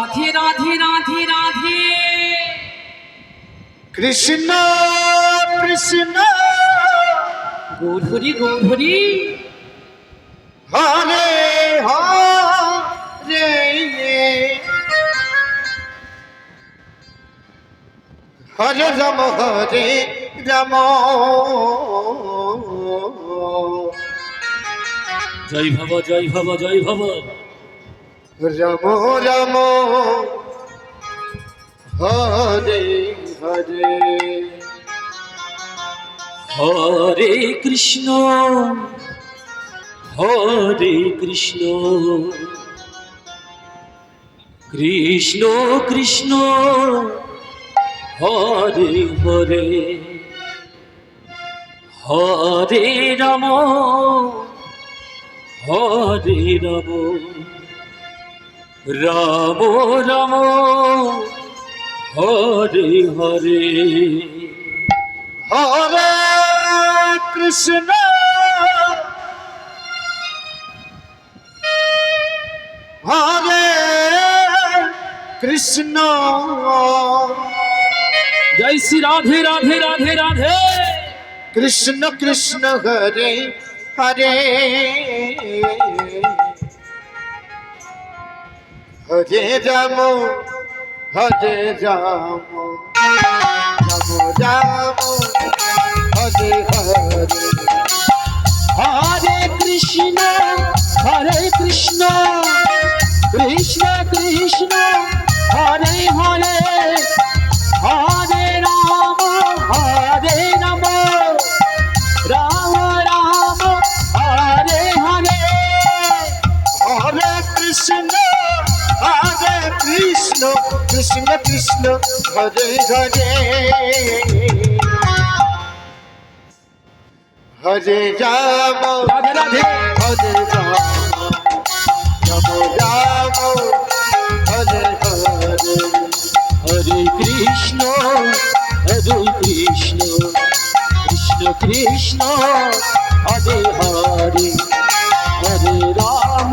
রাধে রাধে রাধে রাধে কৃষ্ণ কৃষ্ণ গৌরহরি গৌরহরি হরে হরে হরে রাম হরে রাম জয় ভব জয় ভব জয় ভব রাম রাম হরে হরে হরে কৃষ্ণ কৃষ্ণ কৃষ্ণ হরে হরে হরে রাম হরে রাম রাম রাম হরে হরে হরে কৃষ্ণ হরে কৃষ্ণ জয় শ্রী রাধে রাধে রাধে রাধে কৃষ্ণ কৃষ্ণ হরে হরে হরে রাম হরে রাম রাম রাম হরে হরে হরে কৃষ্ণ কৃষ্ণ কৃষ্ণ হরে হরে হরে রাম রাম রাম হরে হরে হরে কৃষ্ণ কৃষ্ণ কৃষ্ণ হরে হরে হরে রাম রাধে রাধে হরে রাম রাম রাম হরে হরে হরে কৃষ্ণ কৃষ্ণ কৃষ্ণ হরে হরে হরে রাম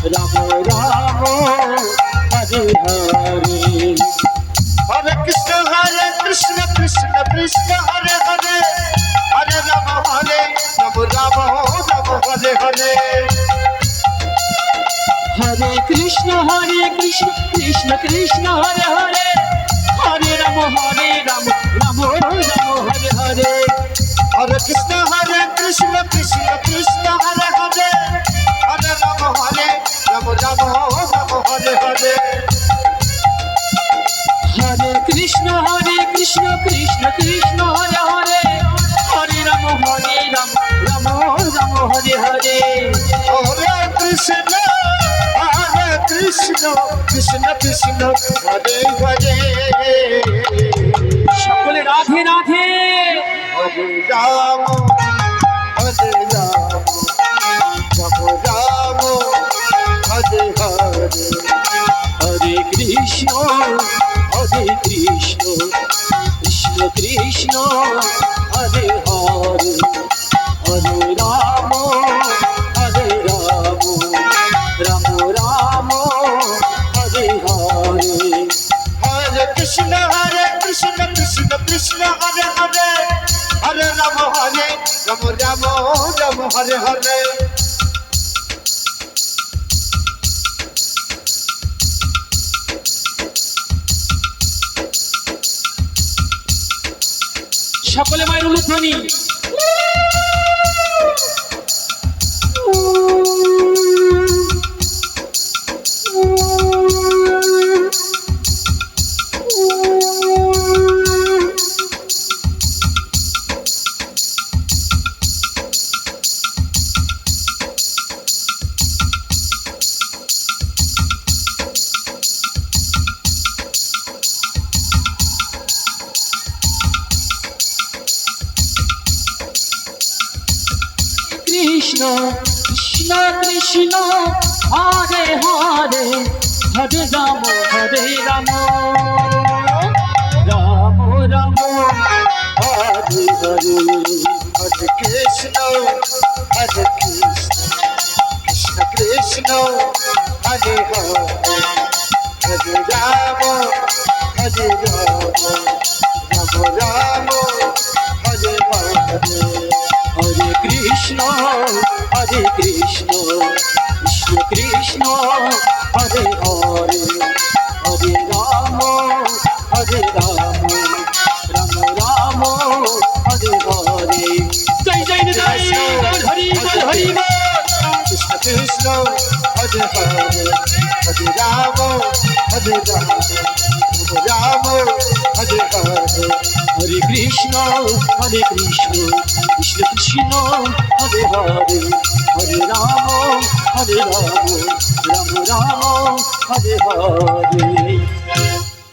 রাম রাম হরে হরে হরে কৃষ্ণ কৃষ্ণ কৃষ্ণ হরে হরে হরে রাম রাম হরে হরে হরে কৃষ্ণ কৃষ্ণ কৃষ্ণ হরে হরে হরে রাম রাম হরে হরে হরে কৃষ্ণ কৃষ্ণ কৃষ্ণ হরে হরে হরে রাম রাম হরে হরে হরে কৃষ্ণ কৃষ্ণ কৃষ্ণ হরে হরে হরে রাম রাম হরে হরে হরে কৃষ্ণ কৃষ্ণ কৃষ্ণ হরে হরে সকলে রাধে রাধে হরে রাম হরে রাম রাম হরে হরে হরে কৃষ্ণ কৃষ্ণ কৃষ্ণ হরে হরে হরে রাম রাম রাম হরে হরে হরে কৃষ্ণ কৃষ্ণ হরে হরে হরে রাম রাম হরে হরে সকলে মায়ের উলুধ্বনি কৃষ্ণ কৃষ্ণ হরে হরে হরে রাম রাম রাম হরে হরে হরে কৃষ্ণ কৃষ্ণ কৃষ্ণ হরে রাম রাম হরে হরে হরে কৃষ্ণ কৃষ্ণ কৃষ্ণ হরে হরে হরে রাম রাম রাম হরে হরে জয় জয় জয় বল হরি বল হরি বল কৃষ্ণ কৃষ্ণ হরে হরে হরে রাম রাম হরে হরে হরে কৃষ্ণ কৃষ্ণ কৃষ্ণ হরে হরে হরে রাম রাম রাম হরে হরে